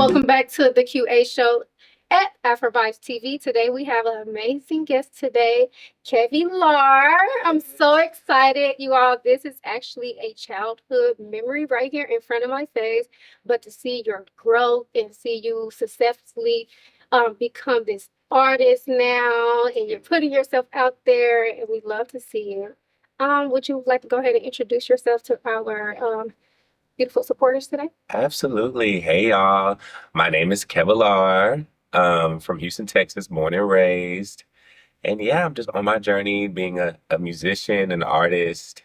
Welcome back to the QA show at AfroVibes TV. Today we have an amazing guest today, Kevilar. I'm so excited, you all. This is actually a childhood memory right here in front of my face. But to see your growth and see you successfully become this artist now, and you're putting yourself out there, and we love to see you. Would you like to go ahead and introduce yourself to our beautiful supporters today? Absolutely. Hey, y'all. My name is Kevilar, from Houston, Texas, born and raised. And yeah, I'm just on my journey being a musician, an artist,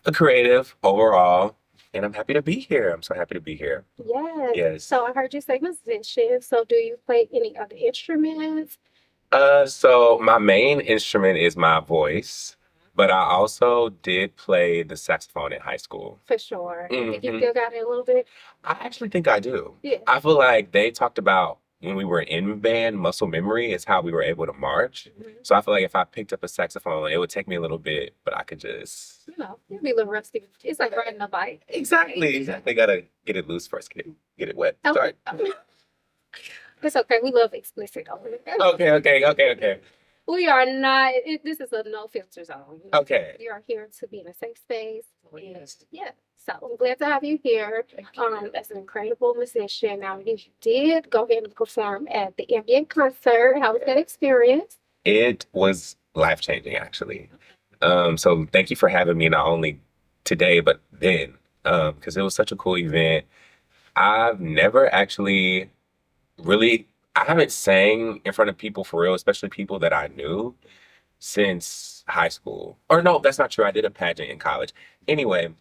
a creative overall. And I'm happy to be here. I'm so happy to be here. Yes. Yes. So I heard you say musician. So do you play any other instruments? So my main instrument is my voice, but I also did play the saxophone in high school. For sure. You think you hmm still got it a little bit? I actually think I do. Yeah. I feel like they talked about when we were in band, muscle memory is how we were able to march. So I feel like if I picked up a saxophone, it would take me a little bit, but I could just You'll be a little rusty. It's like riding a bike. exactly gotta get it loose first, get it wet. Sorry. Okay. It's okay. We love explicit over here. Okay. We are not. This is a no filter zone. Okay. You are here to be in a safe space. Oh, yes. Yeah. So I'm glad to have you here. As an incredible musician. Now you did go ahead and perform at the ambient concert. How was that experience? It was life changing, actually. So thank you for having me not only today but then, because it was such a cool event. I've never actually really, I haven't sang in front of people for real, especially people that I knew since high school. Or no, that's not true. I did a pageant in college. Anyway,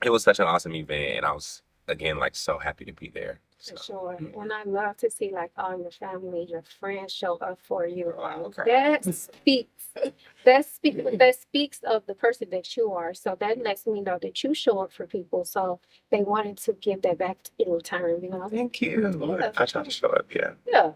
it was such an awesome event, and I was again like so happy to be there. For So, sure. And I love to see like all your family, your friends show up for you. wow, okay. That speaks of the person that you are. So that lets me know that you show up for people. So they wanted to give that back in return, you know. Thank you. Yeah. I try to show up, yeah. Yeah.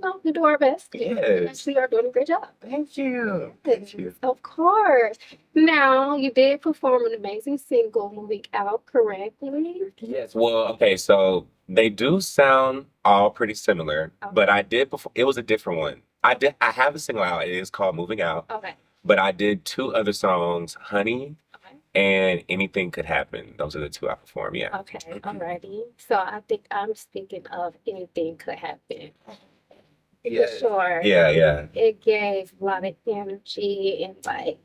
No, you do our best. You Yes. actually are doing a great job. Thank you. Thank you. Of course. Now you did perform an amazing single moving out correctly. Yes. Well, okay, so they do sound all pretty similar, but I did before it was a different one. I have a single out. It is called Moving Out, Okay. but I did two other songs, Honey Okay. and Anything Could Happen. Those are the two I performed, yeah. Okay, alrighty. So I think I'm speaking of anything could happen. Yeah. For sure. Yeah. It gave a lot of energy and like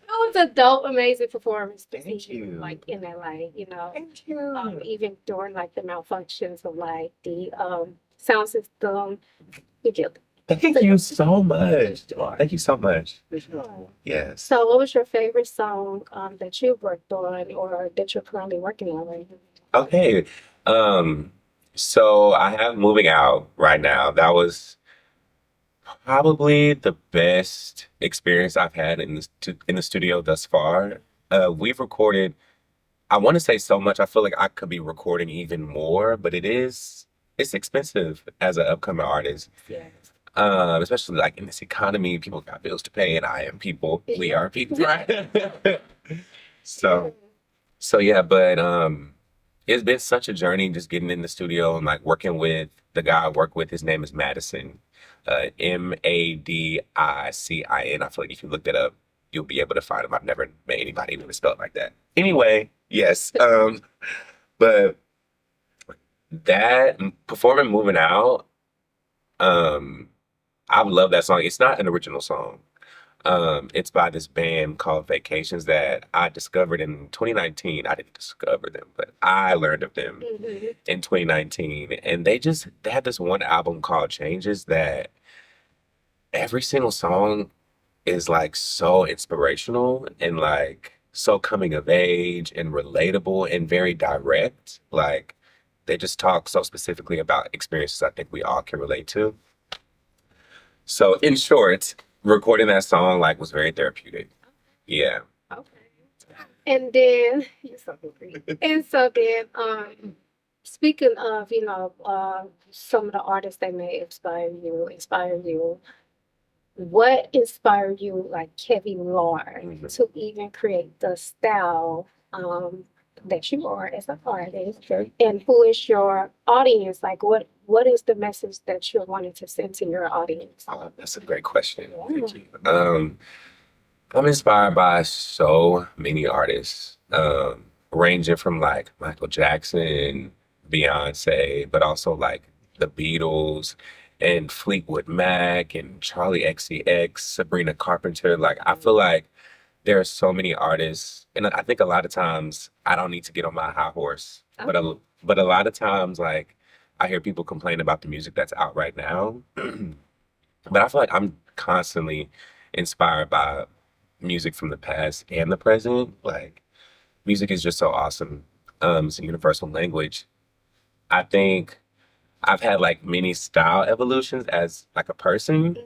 it was a dope, amazing performance to Thank see you you. like in LA, you know. Thank you. Even during like the malfunctions of like the sound system, you killed it. Thank you so much. Thank you so much. For sure. Yes. So what was your favorite song that you've worked on or that you're currently working on right now? Okay. Um, so I have Moving Out right now. That was probably the best experience I've had in the studio thus far. We've recorded, I want to say so much. I feel like I could be recording even more, but it's expensive as an upcoming artist. Yes. Especially like in this economy, people got bills to pay, and I am people. We are people, right? So, so yeah, but it's been such a journey just getting in the studio and like working with the guy I work with. His name is Madison, Madicin. I feel like if you look that up, you'll be able to find him. I've never met anybody who spelled it like that. Anyway, yes. But that performing Moving Out, um, I love that song. It's not an original song. It's by this band called Vacations that I discovered in 2019. I didn't discover them, but I learned of them Mhm. in 2019. And they had this one album called Changes that every single song is like so inspirational and like so coming of age and relatable and very direct. Like they just talk so specifically about experiences I think we all can relate to. So in short, recording that song like was very therapeutic. Yeah. Okay. And then you're so hungry. And so then speaking of, some of the artists that may inspire you, what inspired you like Kevin Lord Mhm. to even create the style that you are as an artist, Okay. and who is your audience? Like, what is the message that you're wanting to send to your audience? That's a great question. Yeah. Thank you. I'm inspired by so many artists, ranging from like Michael Jackson, Beyonce, but also like the Beatles and Fleetwood Mac and Charlie XCX, Sabrina Carpenter. Like, I feel like there are so many artists, and I think a lot of times I don't need to get on my high horse, but a lot of times, like, I hear people complain about the music that's out right now, but I feel like I'm constantly inspired by music from the past and the present. Like, music is just so awesome. It's a universal language. I think I've had like many style evolutions as like a person,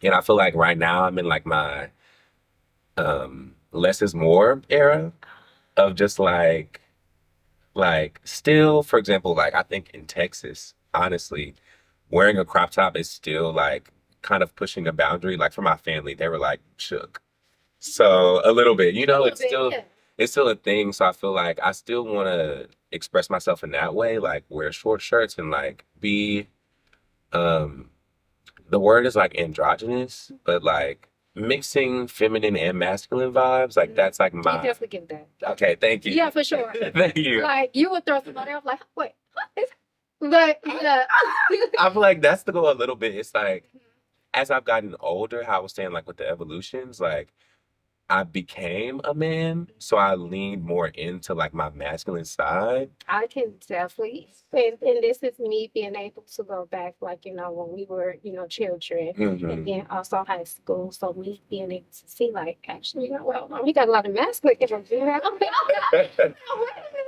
and I feel like right now I'm in like my less is more era of just like still, for example, like I think in Texas, honestly, wearing a crop top is still like kind of pushing a boundary. Like for my family, they were like shook. So a little bit, A little it's bit, still yeah. it's still a thing. So I feel like I still want to express myself in that way, like wear short shirts and like be um the word is like androgynous, but like mixing feminine and masculine vibes. Like that's like You my definitely get that. okay. Thank you. Yeah, for sure. Thank you. Like you would throw somebody else like, wait, what is but yeah. I feel like that's the goal a little bit. It's like as I've gotten older, how I was saying like with the evolutions, like I became a man, so I leaned more into like my masculine side. I can definitely, and this is me being able to go back, like, when we were, children, and Hmm. then also high school. So me being able to see, like, actually, well, we got a lot of masculine energy. I'm like, wait a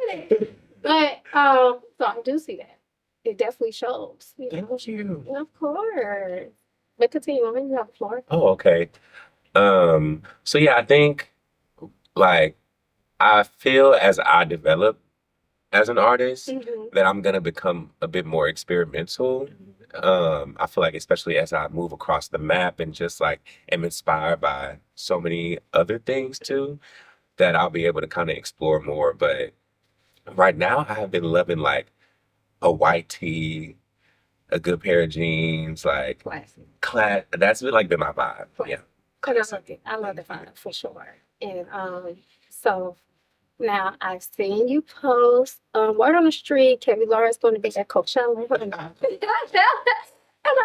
minute. But, so I do see that. It definitely shows. Thank you. Of course. But continue on, you have the floor. Oh, okay. So yeah, I think like I feel as I develop as an artist Mm-hmm. that I'm gonna become a bit more experimental. I feel like especially as I move across the map and just like am inspired by so many other things too, that I'll be able to kind of explore more. But right now I have been loving like a white tee, a good pair of jeans, like Classic. that's been like been my vibe. Yeah. Cause I love it. I love the vibe for sure. And so now I've seen you post word on the street. Kevilar is going to be at Coachella, and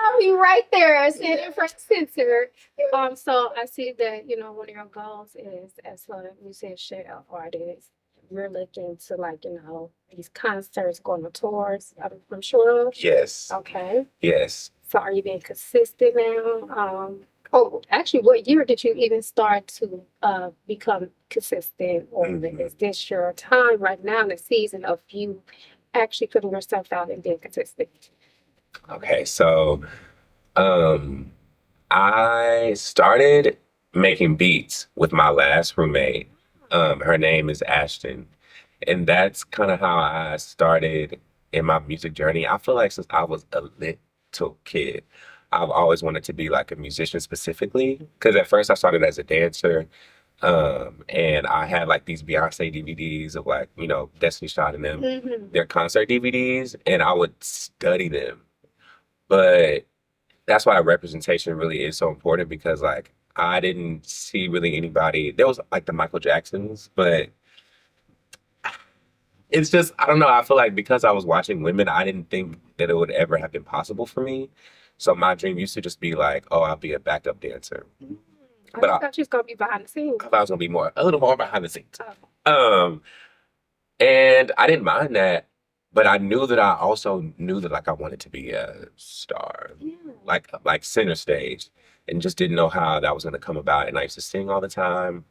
I'll be right there sitting in front center. So I see that one of your goals is as a musician or artist. You're looking to like these concerts, going to tours. I'm sure of. Yes. Okay. Yes. So are you being consistent now? Oh, actually, what year did you even start to become consistent, or is this your time right now in the season of you actually putting yourself out and being consistent? Okay, so um I started making beats with my last roommate. Her name is Ashton. And that's kind of how I started in my music journey. I feel like since I was a little kid, I've always wanted to be like a musician specifically. Because at first I started as a dancer. And I had like these Beyonce DVDs of like, Destiny Child and them, Mm-hmm. their concert DVDs, and I would study them. But that's why representation really is so important because like I didn't see really anybody. There was like the Michael Jacksons, but it's just I don't know. I feel like because I was watching women, I didn't think that it would ever have been possible for me. So my dream used to just be like, oh, I'll be a backup dancer. I But just thought you was gonna be behind the scenes. I thought I was gonna be a little more behind the scenes. Oh. Um, and I didn't mind that, but I knew that I also knew that like I wanted to be a star, Yeah. like center stage, and just didn't know how that was gonna come about. And I used to sing all the time,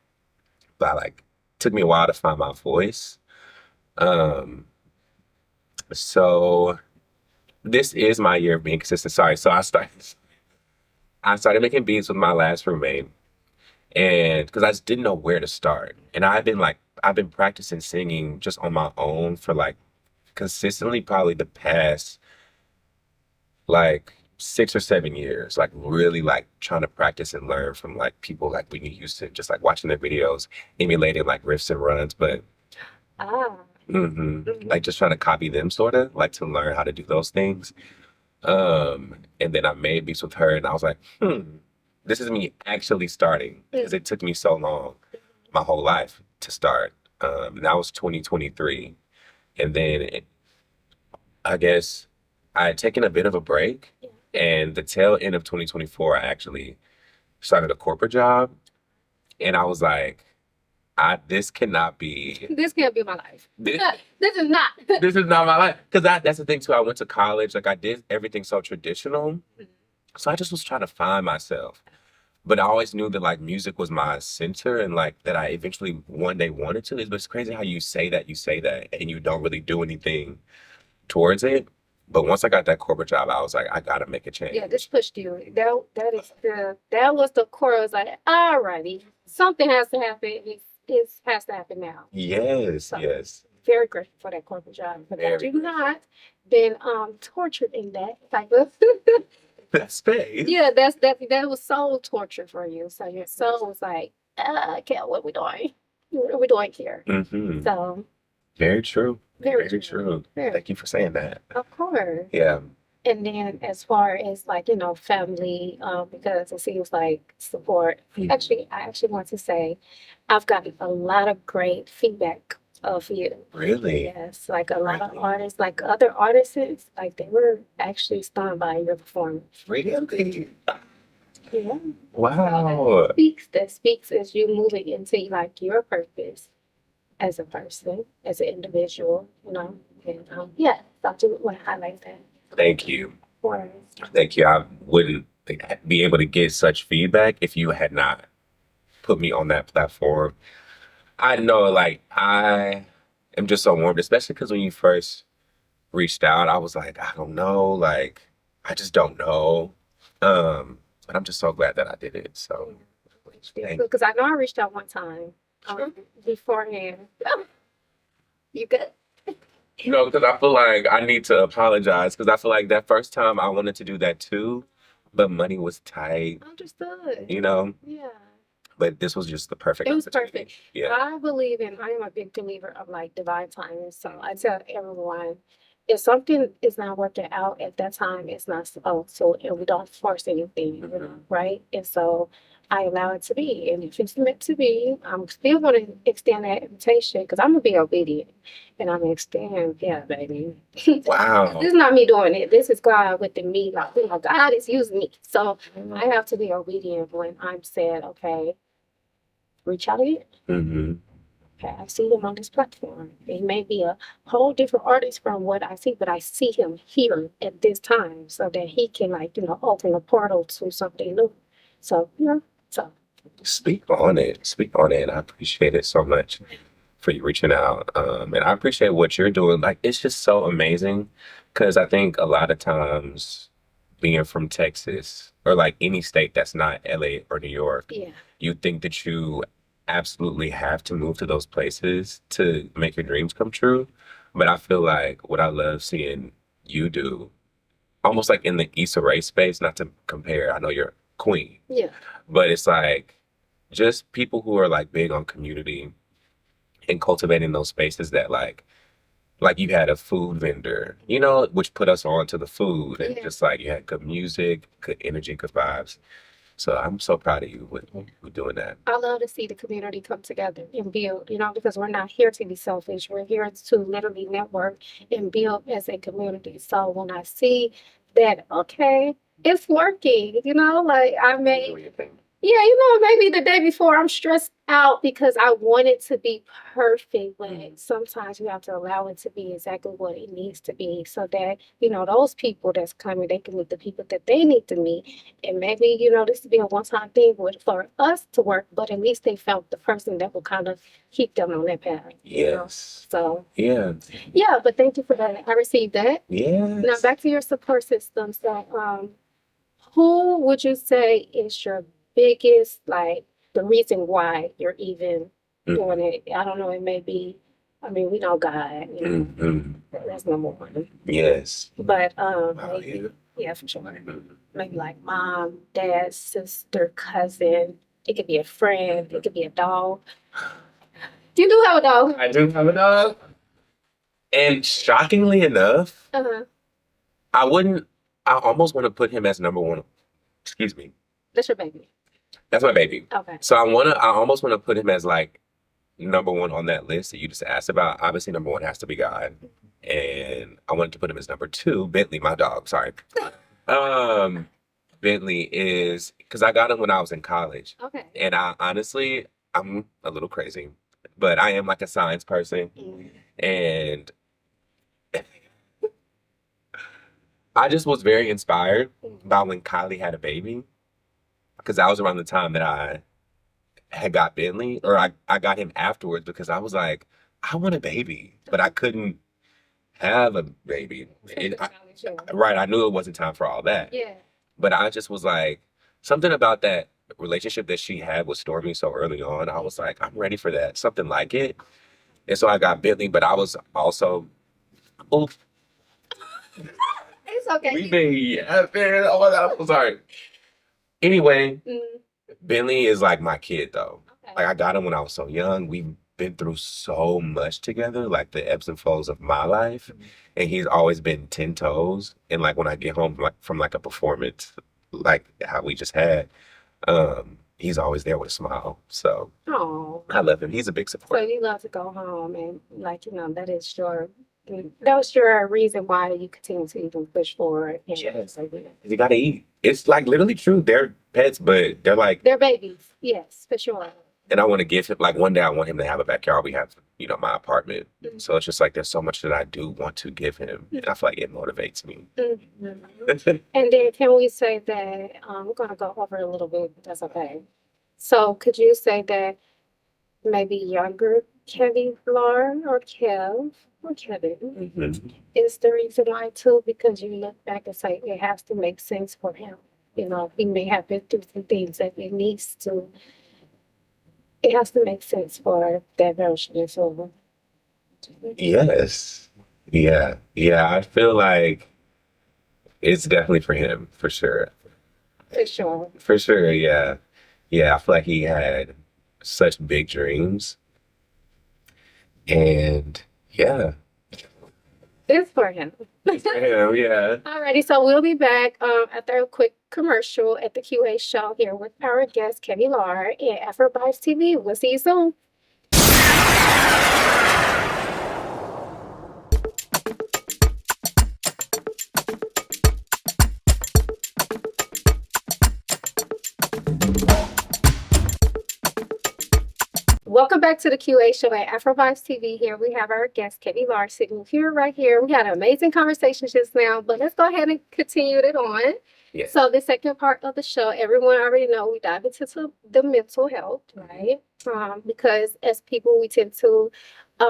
but like took me a while to find my voice. Um, so this is my year of being consistent. Sorry, so I started making beats with my last roommate, and because I just didn't know where to start, and I've been practicing singing just on my own for like consistently probably the past like 6 or 7 years, like really like trying to practice and learn from like people like Whitney Houston, just like watching their videos, emulating like riffs and runs. But Ah. Like just trying to copy them, sort of like to learn how to do those things. And then I made beats with her, and I was like, this is me actually starting because it took me so long, my whole life to start. And that was 2023, and then I guess I had taken a bit of a break, and the tail end of 2024, I actually started a corporate job, and I was like, this cannot be. This can't be my life. This, This is not. this is not my life. Because that's the thing too. I went to college, like I did everything so traditional. So I just was trying to find myself. But I always knew that like music was my center and like that I eventually one day wanted to. But it's crazy how you say that, and you don't really do anything towards it. But once I got that corporate job, I was like, I gotta make a Yeah, this change. pushed you. That was the core. I was like, alrighty, something has to happen. It has to happen now. Yes, So yes. very grateful for that corporate job, but I Very do not been tortured in that type of. That's space. Yeah, that was soul torture for you. So your soul was like, Kel, what we doing? What are we doing here? Mm-hmm. So Very true. very Very true. true. Very, Thank you for saying that. of course. Yeah. And then as far as like, family, because it seems like support. Actually, I actually want to say I've gotten a lot of great feedback of you. Really? Yes, like a lot of Really? artists, like other artists, like they were actually stunned by your performance. Really? Yeah. Wow. That speaks as you moving into like your purpose as a person, as an individual, And yeah, so I do want to highlight that. Thank you. For Thank you. I wouldn't be able to get such feedback if you had not put me on that platform. I know, like, I am just so warmed, especially because when you first reached out, I was like, I don't know, like, I just don't know. But I'm just so glad that I did it. So, thank because I know I reached out one time beforehand. You good? you. No, because I feel like I need to apologize because I feel like that first time I wanted to do that too, but money was tight, Understood. you know? Yeah. But this was just the perfect It was opportunity. perfect. Yeah. I am a big believer of like divine timing. So I tell everyone, if something is not working out at that time, it's not supposed to, and we don't force anything, right? And so I allow it to be. And if it's meant to be, I'm still going to extend that invitation because I'm going to be obedient and I'm going to extend, yeah, baby. Wow. This is not me doing it. This is God within me. Like, God is using me. So I have to be obedient when I'm said, okay, reach out again. Mm-hmm. Okay, I see him on this platform. He may be a whole different artist from what I see, but I see him here at this time so that he can, like, open a portal to something new. So, so Speak on it. Speak on it. I appreciate it so much for you reaching out. And I appreciate what you're doing. Like, it's just so amazing because I think a lot of times being from Texas or like any state that's not LA or New York, yeah, you think that you absolutely have to move to those places to make your dreams come true. But I feel like what I love seeing you do, almost like in the Issa Rae space, not to compare, I know you're queen, yeah, but it's like just people who are like big on community and cultivating those spaces that like you had a food vendor, which put us on to the food and yeah. just like you had good music, good energy, good vibes. So I'm so proud of you with doing that. I love to see the community come together and build, because we're not here to be selfish. We're here to literally network and build as a community. So when I see that, okay, it's working, like I may. Doing your thing. Yeah, maybe the day before I'm stressed out because I want it to be perfect, but sometimes you have to allow it to be exactly what it needs to be so that, those people that's coming, they can meet the people that they need to meet. And maybe, this will be a one-time thing for us to work, but at least they found the person that will kind of keep them on that path. Yes. So, Yeah. yeah, but thank you for that. I received that. Yes. Now back to your support system. So, who would you say is your biggest, like, the reason why you're even doing it? I don't know. It may be, I mean, we know God, that's number one. Yes. But Wow, maybe, yeah, for sure. Maybe like mom, dad, sister, cousin. It could be a friend. It could be a dog. You do have a dog. I do have a dog. And shockingly enough, Uh-huh. I wouldn't, I almost want to put him as number one. Excuse me. That's your baby. That's my baby. Okay. So I almost want to put him as like number one on that list that you just asked about. Obviously, number one has to be God. And I wanted to put him as number two, Bentley, my dog. Sorry. Um, Bentley is because I got him when I was in college. Okay. And I honestly, I'm a little crazy, but I am like a science person. Mm. And I just was very inspired by when Kylie had a baby because that was around the time that I had got Bentley, or I got him afterwards because I was like, I want a baby, but I couldn't have a baby. Right, I knew it wasn't time for all that. Yeah. But I just was like, something about that relationship that she had with Stormy so early on, I was like, I'm ready for that, something like it. And so I got Bentley, but I was also, oh, It's okay. we been yapping. Oh my God, I'm sorry. Anyway, Mm. Bentley is like my kid though. Okay. Like I got him when I was so young. We've been through so much together, like the ebbs and flows of my life. And he's always been 10 toes. And like when I get home like from like a performance, like how we just had, he's always there with a smile. So Oh. I love him. He's a big So supporter. you love to go home and that was your reason why you continue to even push forward. And Yes. so, yeah. You gotta eat. It's like literally true. They're pets, but they're like, They're babies. Yes, for sure. and I want to give him like one day I want him to have a backyard. We have, my apartment. Mhm. So it's just like there's so much that I do want to give him. And I feel like it motivates me. Mhm. And then can we say that we're going to go over a little bit, but that's okay. So could you say that maybe younger Kevilar or Kev or Kevin Mhm. is the reason why too, because you look back and say it has to make sense for him. He may have been through some things that it has to make sense for that version is over. Yes. Yeah. Yeah. I feel like it's definitely for him, for sure. For sure. For sure. Yeah. Yeah. I feel like he had such big dreams. And yeah. It's for him. Hell yeah. Alrighty, so we'll be back after a quick commercial at the QA show here with our guest Kevilar and AfroVibes TV. We'll see you soon. Welcome back to the QA show at AfroVibes TV. Here we have our guest, Kevilar, sitting here, right here. We had an amazing conversation just now, but let's go ahead and continue it on. Yes. So the second part of the show, everyone already know we dive into the mental health, right? Because as people, we tend to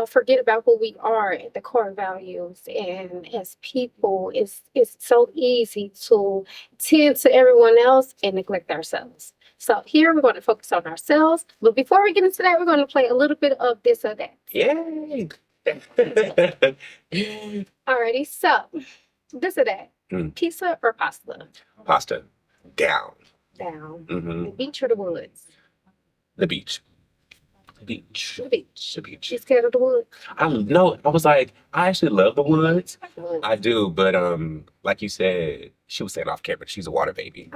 forget about who we are and the core values. And as people, it's so easy to tend to everyone else and neglect ourselves. So here we're going to focus on ourselves. But before we get into that, we're going to play a little bit of this or that. Yay. Alrighty, so this or that. Mm. Pizza or pasta? Pasta. Down. Down. Hmm. The beach or the woods? The beach. The beach. The beach. The beach. You scared of the woods? I was like, I actually love the woods. Woods. I do, but like you said, she was saying off camera, she's a water baby.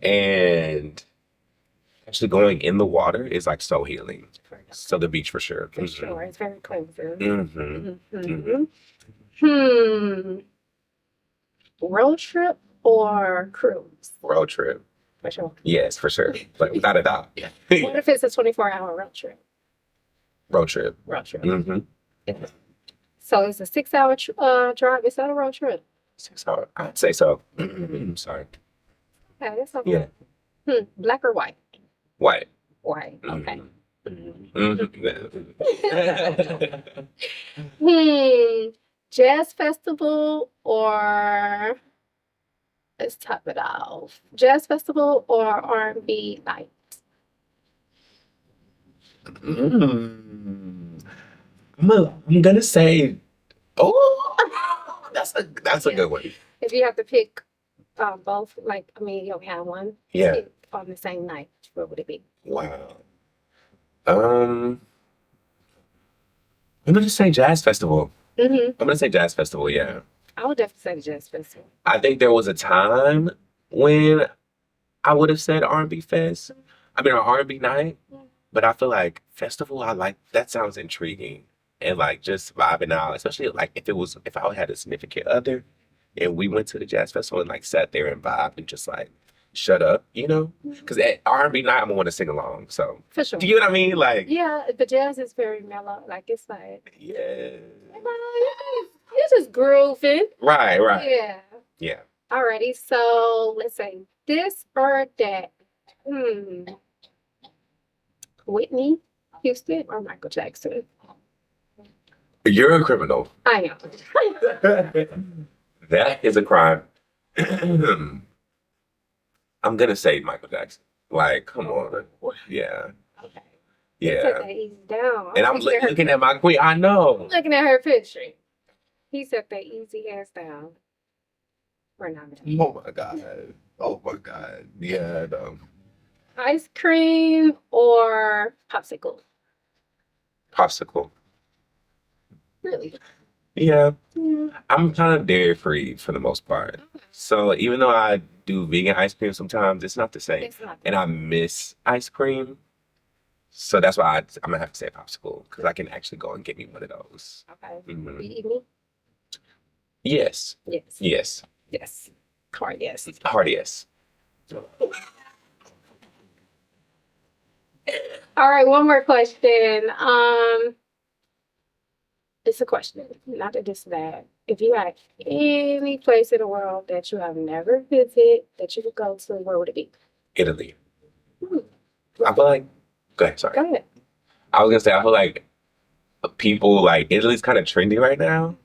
And actually going in the water is like so healing. So the beach for sure. For sure. It's very cleansing. Mm-hmm. Road trip or cruise? Road trip. For sure. Yes, for sure. Like without a doubt. What if it's a 24-hour road trip? Road trip. Road trip. Mm-hmm. So it's a 6-hour drive. It's not a road trip. 6 hours. I'd say so. Sorry. Okay, that's okay. Yeah. Black or white? White. White. Okay. Mm-hmm. Jazz festival or let's top it off. Jazz festival or R&B night? I'm gonna say, that's a good one. If you have to pick both, you don't have one. Yeah. Pick on the same night. What would it be? Wow. I'm gonna just say jazz festival. Mm-hmm. I'm gonna say jazz festival. Yeah. I would definitely say the jazz festival. I think there was a time when I would have said R&B fest. I mean, or R&B night. But I feel like festival, I like that sounds intriguing and like just vibing out, especially like if I had a significant other and we went to the jazz festival and like sat there and vibed and just like shut up, you know? Because at R&B night, I'm gonna want to sing along. So, For sure. do you know what I mean? Like, Yeah, the jazz is very mellow. Like it's like yeah, you're just grooving. right, right, Yeah. yeah. Alrighty, so let's say this or that. Hmm. Whitney Houston or Michael Jackson? You're a criminal. I That is a crime. I'm gonna say Michael Jackson. Like, come on. Yeah. am. Okay. Yeah. Set that easy down. And I'm looking at my queen. I know. Looking at her picture. He set that easy ass down. We're not gonna. Oh my God. Oh my God. Yeah, no. Ice cream or popsicle? Popsicle. Really? Yeah. Yeah. I'm kind of dairy free for the most part. So even though I do vegan ice cream sometimes, it's not the same. It's not. And I miss ice cream. So that's why I'm gonna have to say popsicle because I can actually go and get me one of those. Okay. Mhm. You eat me? Yes. Yes. Yes. Yes. Hard yes. Hard yes. All right, one more question. It's a question, not that this that. If you had any place in the world that you have never visited that you could go to, where would it be? Italy. Hmm. I feel like. Go ahead. Sorry. Go ahead. I was gonna say I feel like people like Italy's kind of trendy right now.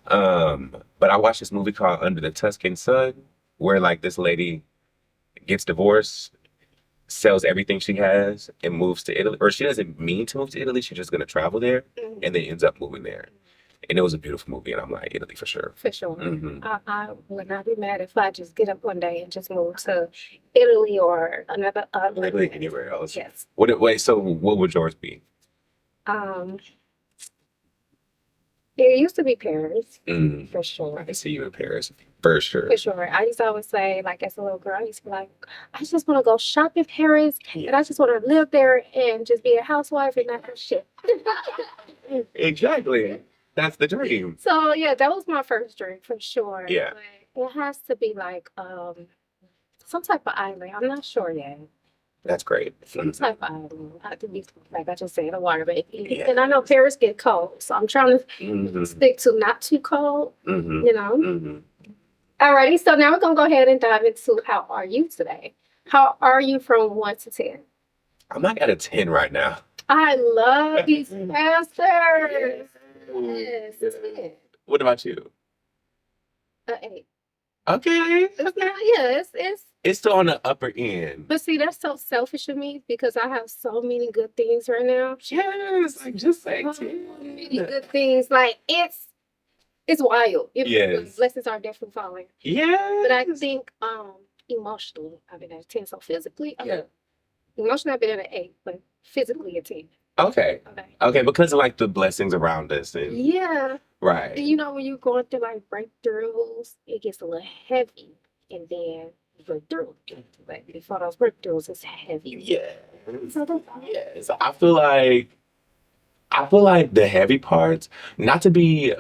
But I watched this movie called Under the Tuscan Sun, where like this lady gets divorced, sells everything she has, and moves to Italy. Or she doesn't mean to move to Italy; she's just gonna travel there, and then ends up moving there. And it was a beautiful movie, and I'm like Italy for sure. For sure. Hmm. I would not be mad if I just get up one day and just move to Italy or another. Literally anywhere else. Yes. Wait, so what would yours be? Um, it used to be Paris, Mm, for I sure. can see you in Paris for sure. For sure. I used to always say, like, as a little girl, I used to be like, I just want to go shop in Paris and I just want to live there and just be a housewife and not do shit. Exactly. That's the dream. So, yeah, that was my first dream for sure. Yeah. But it has to be like some type of island. I'm not sure yet. That's great. Some type of island. Not to be, like I just said, the water, but Yeah. and I know Paris get cold. So I'm trying to Mm-hmm. stick to not too cold, Mm-hmm. you know? Mm-hmm. Alrighty, so now we're gonna go ahead and dive into how are you today? How are you from 1 to 10? I'm like at a 10 right now. I love these answers. Yes, 10. What about you? 8. Okay. It's not, yeah, it's It's still on the upper end. but see, that's so selfish of me because I have so many good things right now. Yes, like just say So many 10. good things. Like it's wild. Yes. Blessings are definitely falling. Yes. But I think emotionally I've been at a 10. So physically, Yeah. emotionally I've been at an 8, but physically a 10. Okay. Okay. Okay, because of like the blessings around us and Yeah. right. And you know, when you're going through like breakthroughs, it gets a little heavy. And then you go through. But before those breakthroughs, it's heavy. Yeah. So that's Yes. I feel like the heavy parts, not to be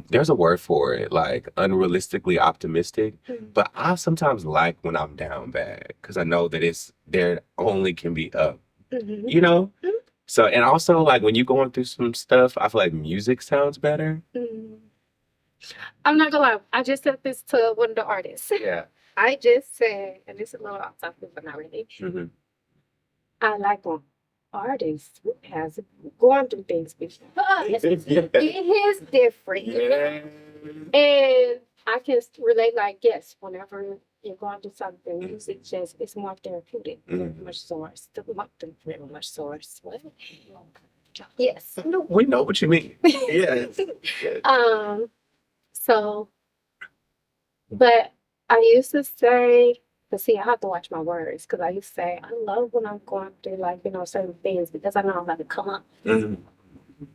there's a word for it, like unrealistically optimistic, but I sometimes like when I'm down bad because I know that it's there only can be up, Mhm. you know? Mhm. So and also like when you're going through some stuff, I feel like music sounds better. Mm. I'm not gonna lie. I just said this to one of the artists. Yeah. I just said, and this is a little off topic, but not really. Hmm. I like when artists has gone through things before. Yeah. It is different. And I can relate, like, yes, whenever you're going through something, music just it's more therapeutic, very much source, very much source. What? Yes. We know what you mean. Yes. Yes. So, but I used to say, but see, I have to watch my words because I used to say, I love when I'm going through, like, certain things because I know I'm about to come up. Mhm.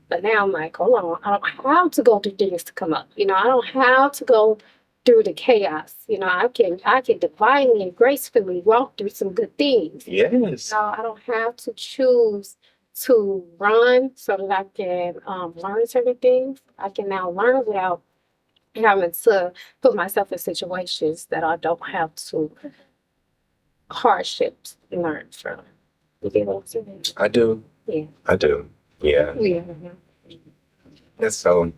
But now I'm like, hold on, I don't have to go through things to come up. I don't have to go through the chaos. I can divinely and gracefully walk through some good things. Yes. I don't have to choose to run so that I can learn certain things. I can now learn without having to put myself in situations that I don't have to hardships learn from. You get what I'm saying? I do. Yeah. I do. Yeah. Yeah. That's so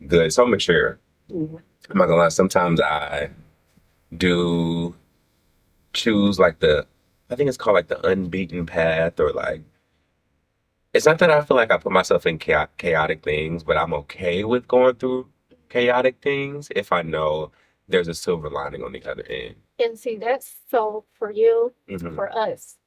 good. So mature. Yeah. I'm not gonna lie. Sometimes I do choose like I think it's called like the unbeaten path, or like, it's not that I feel like I put myself in chaotic things, but I'm okay with going through chaotic things if I know there's a silver lining on the other end. And see, that's so for you, Hmm. for us.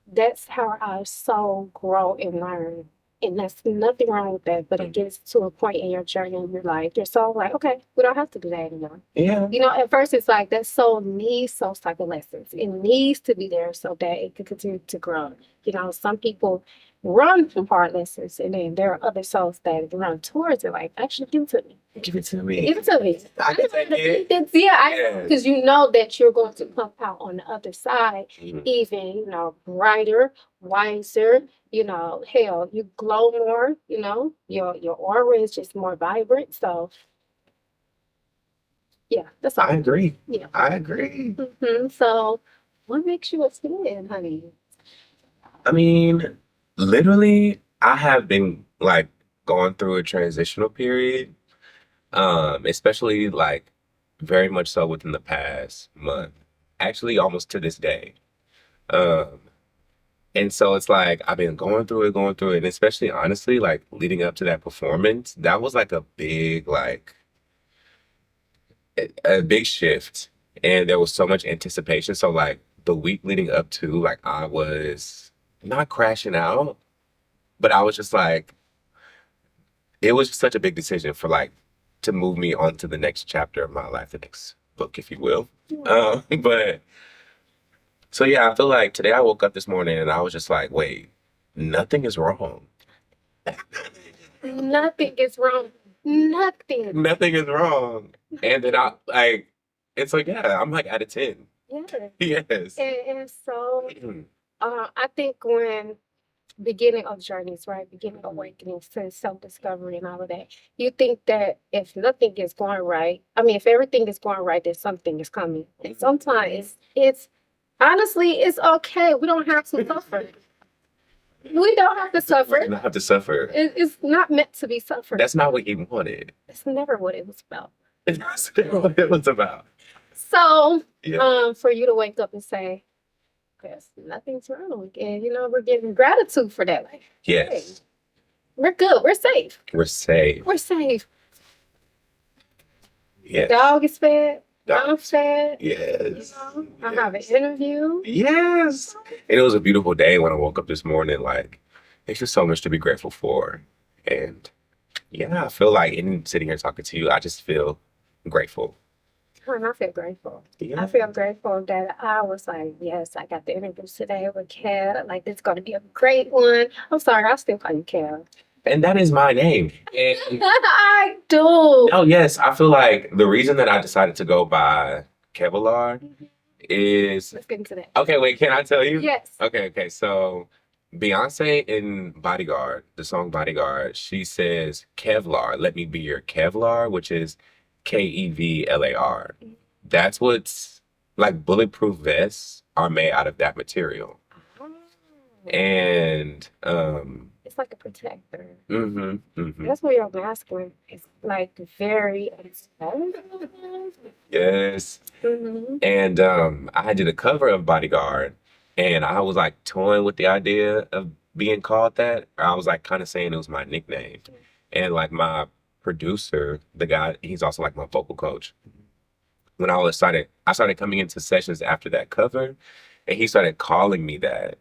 That's how our soul grow and learn. And that's nothing wrong with that, but it gets to a point in your journey in your life, your soul like, okay, we don't have to do that anymore. Yeah. At first it's like that soul needs those type of lessons. It needs to be there so that it can continue to grow. Some people run from hard lessons, and then there are other souls that run towards it, like, actually give it to me. Give it to me. Give it to me. I can take it. Yeah, because you know that you're going to come out on the other side, Mhm. even, brighter, wiser, hell, you glow more, your aura is just more vibrant. So yeah, that's all. I agree. Yeah. I agree. So what makes you a 10, honey? I mean, literally, I have been like going through a transitional period, especially like very much so within the past month, actually almost to this day. Um, and so it's like I've been going through it, and especially honestly, like leading up to that performance, that was like a big a big shift, and there was so much anticipation. So like the week leading up to, like, I was not crashing out, but I was just like, it was just such a big decision for like to move me on to the next chapter of my life, the next book, if you will. But so yeah, I feel like today I woke up this morning and I was just like, wait, nothing is wrong. Nothing is wrong. Nothing. Nothing is wrong. And then I like, it's like, yeah, I'm like at a 10. Yeah. Yes. And so I think when beginning of journeys, right? Beginning awakenings to self-discovery and all of that. You think that if nothing is going right, I mean, if everything is going right, then something is coming. And sometimes it's honestly, it's okay. We don't have to suffer. We don't have to We suffer. don't have to suffer. It's not meant to be suffered. That's not what he wanted. That's never what it was about. That's never what it was about. So, Yeah. for you to wake up and say, yes, nothing's wrong. And we're giving gratitude for that. Like, hey, Yes. we're good. We're safe. We're safe. We're safe. Yes. Dog is fed. Dog. I'm fed. Yes. I have an interview. Yes. And it was a beautiful day when I woke up this morning. Like, there's just so much to be grateful for. And yeah, I feel like in sitting here talking to you, I just feel grateful. And I feel grateful. Yeah. I feel grateful that I was like, yes, I got the interview today with Kev. Like, it's going to be a great one. I'm sorry, I still call you Kev. And that is my name. And I do. oh yes, I feel like the reason that I decided to go by Kevilar is, Let's get into that. okay, wait, can I tell you? Yes. Okay. So Beyonce in Bodyguard, the song Bodyguard, she says Kevlar, let me be your Kevlar, which is Kevlar. That's what's like, bulletproof vests are made out of that material. And it's like a protector. mhm. That's where your masculine is like very expensive. Yes. And I did a cover of Bodyguard, and I was like toying with the idea of being called that. I was like kind of saying it was my nickname. And like my producer, the guy, he's also like my vocal coach. When I started coming into sessions after that cover, and he started calling me that.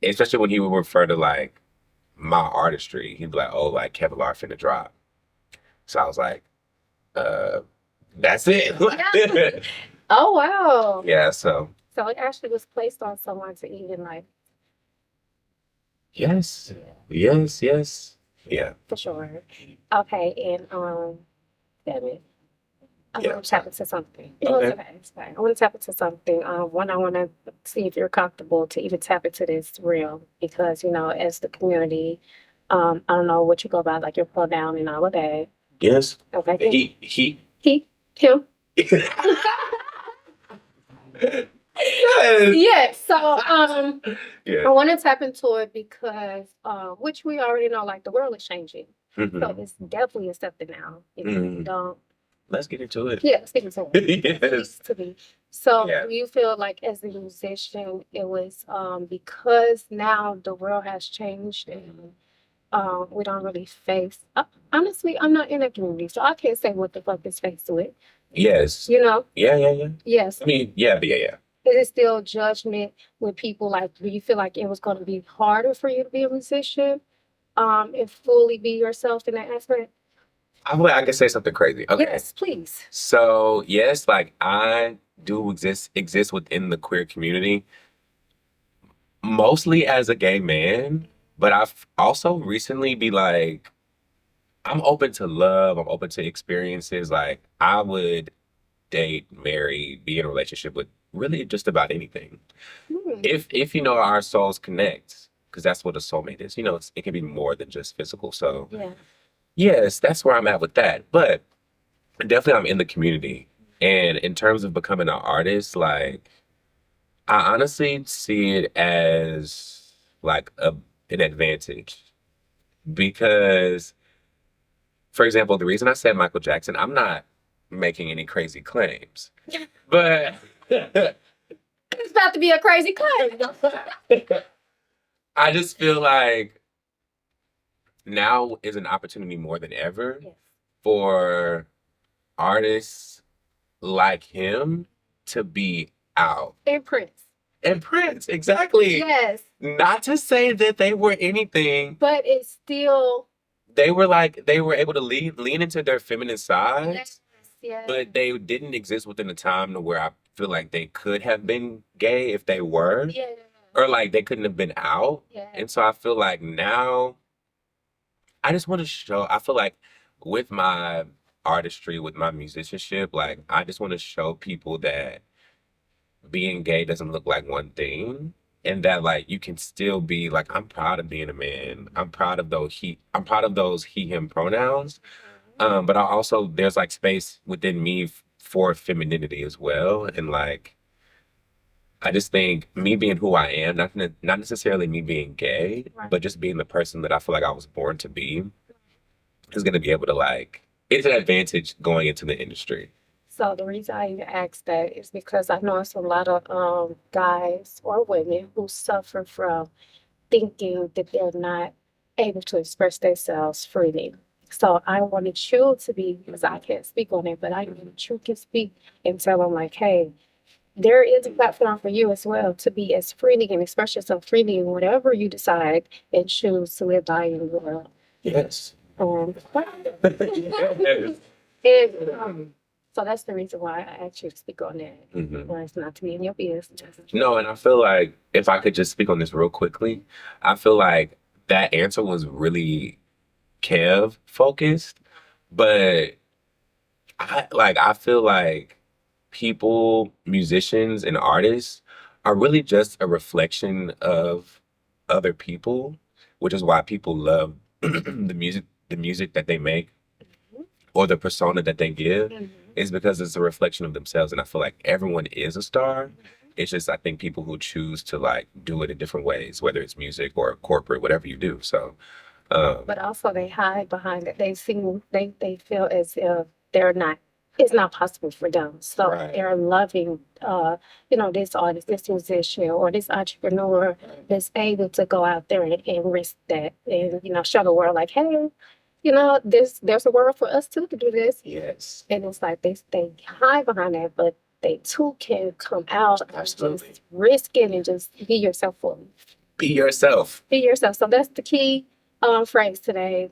Especially when he would refer to like my artistry, he'd be like, "Oh, like Kevlar finna drop." So I was like, that's it. Yeah. Oh wow. Yeah, so So it actually was placed on someone to even like Yes. Yeah, Yes. Yes. Yeah. for sure. Okay, and damn it. I Yeah. want I'm to tap sorry. into something. No, it's Okay. okay. It's fine. I want to tap into something. One, I want to see if you're comfortable to even tap into this realm because, as the community, I don't know what you go by, like your pronoun and all of that. Yes. Okay. He. He, him. Yes. Yeah. So, Yeah. I want to tap into it because, which we already know, like the world is changing. So Hmm. it's definitely accepted now. If you Hmm. don't, Let's get into it. yeah, let's get into it. It Yes. used to be. So Yeah. do you feel like as a musician, it was because now the world has changed and we don't really face. Honestly, I'm not in that community, so I can't say what the fuck is faced with. Yes. You know? Yeah. Yeah. Yeah. Yes. I mean, yeah. But yeah. Yeah. Is it still judgment with people? Like, do you feel like it was going to be harder for you to be a musician, and fully be yourself in that aspect? I feel like I can say something crazy. Okay. Yes, please. So yes, like I do exist within the queer community, mostly as a gay man, but I've also recently be like, I'm open to love, I'm open to experiences. Like I would date, marry, be in a relationship with really just about anything. Hmm. If our souls connect, because that's what a soulmate is. It can be more than just physical. So Yeah. yes, that's where I'm at with that. But definitely I'm in the community. And in terms of becoming an artist, like I honestly see it as like an advantage because, for example, the reason I said Michael Jackson, I'm not making any crazy claims, but It's about to be a crazy cut. I just feel like now is an opportunity more than ever Yes. for artists like him to be out. And Prince. And Prince, exactly. Yes. Not to say that they were anything. But it's still They were able to lean into their feminine sides, yes, yes. but they didn't exist within a time to where I feel like they could have been gay if they were, Yeah. or like they couldn't have been out. Yeah. And so I feel like now I just want to show. I feel like with my artistry, with my musicianship, like I just want to show people that being gay doesn't look like one thing, and that like you can still be like, I'm proud of being a man. I'm proud of those he him pronouns. But I also there's like space within me for femininity as well. And like I just think me being who I am, not necessarily me being gay, Right. but just being the person that I feel like I was born to be, is gonna be able to like it's an advantage going into the industry. So the reason I even asked that is because I know it's a lot of guys or women who suffer from thinking that they're not able to express themselves freely. So I wanted you to be, because I can't speak on it, but I know that you can speak and tell them like, hey, there is a platform for you as well to be as freely and express yourself freely in whatever you decide and choose to live by in the world. Yes. Um, Yes. and so that's the reason why I asked you to speak on that. Mhm. Well, it's not to be in your business. No, and I feel like if I could just speak on this real quickly, I feel like that answer was really Kev focused, but I feel like musicians and artists are really just a reflection of other people, which is why people love the music that they make or the persona that they give Mhm. is because it's a reflection of themselves. And I feel like everyone is a star. It's just I think people who choose to like do it in different ways, whether it's music or corporate, whatever you do. So But also they hide behind it. They feel as if they're not it's not possible for them. So right. they're loving this artist, this musician or this entrepreneur that's able to go out there and risk that and show the world like, hey, there's a world for us too to do this. Yes. And it's like they hide behind that, but they too can come out and Absolutely. just risk it and just be yourself fully. Be yourself. Be yourself. So that's the key phrase today.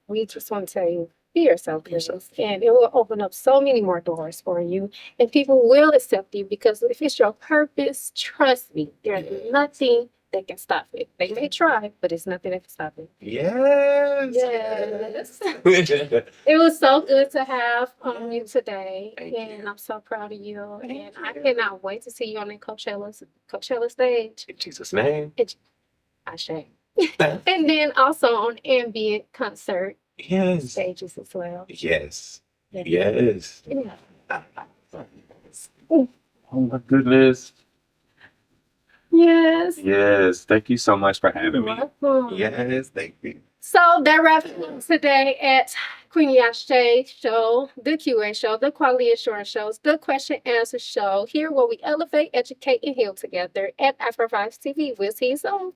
We just want to tell you, be yourself, Be yourself. please. And it will open up so many more doors for you. And people will accept you because if it's your purpose, trust me, there's nothing that can stop it. They may try, but it's nothing that can stop it. Yes. Yes. Yes. It was so good to have you today, Thank and you. I'm so proud of you. Thank And I you. cannot wait to see you on the Coachella stage. In Jesus' name. I say. And then also on ambient concert Yes. stages as well. Yes. Yeah. Yes. Yeah. Oh my goodness. Yes. Yes. Thank you so much for having me. Welcome. Yes. Thank you. So that wraps it up today at Queenie Ashe Show, the QA Show, the Quality Assurance Shows, the Question Answer Show. Here where we elevate, educate, and heal together at Afro Vibes TV. We'll see you soon.